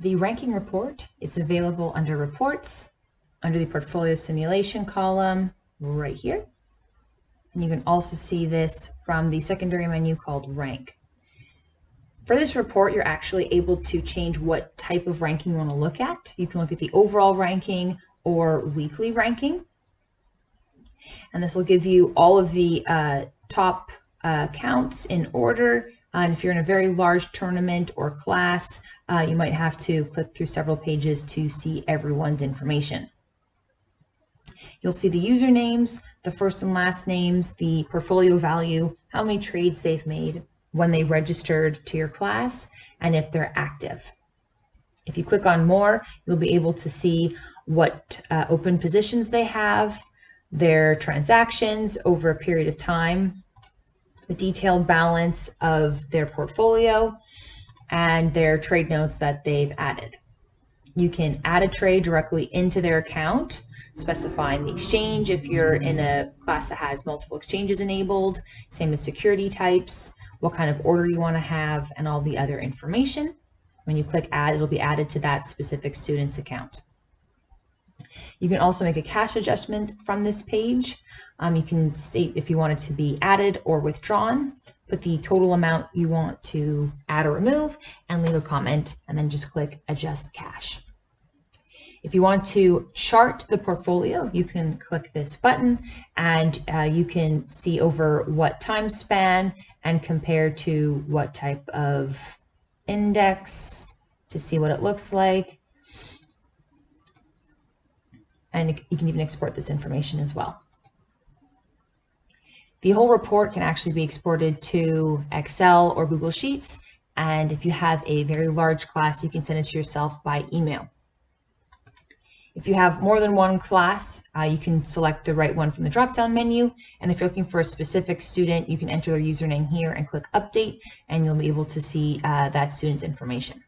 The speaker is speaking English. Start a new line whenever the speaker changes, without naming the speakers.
The ranking report is available under Reports, under the Portfolio Simulation column right here. And you can also see this from the secondary menu called Rank. For this report, you're actually able to change what type of ranking you want to look at. You can look at the overall ranking or weekly ranking. And this will give you all of the top counts in order. And if you're in a very large tournament or class, you might have to click through several pages to see everyone's information. You'll see the usernames, the first and last names, the portfolio value, how many trades they've made, when they registered to your class, and if they're active. If you click on more, you'll be able to see what open positions they have, their transactions over a period of time, the detailed balance of their portfolio, and their trade notes that they've added. You can add a trade directly into their account, specifying the exchange if you're in a class that has multiple exchanges enabled, same as security types, what kind of order you want to have, and all the other information. When you click add, it'll be added to that specific student's account. You can also make a cash adjustment from this page. You can state if you want it to be added or withdrawn, put the total amount you want to add or remove, and leave a comment, and then just click adjust cash. If you want to chart the portfolio, you can click this button, and you can see over what time span and compare to what type of index to see what it looks like. And you can even export this information as well. The whole report can actually be exported to Excel or Google Sheets. And if you have a very large class, you can send it to yourself by email. If you have more than one class, you can select the right one from the drop-down menu. And if you're looking for a specific student, you can enter their username here and click update, and you'll be able to see that student's information.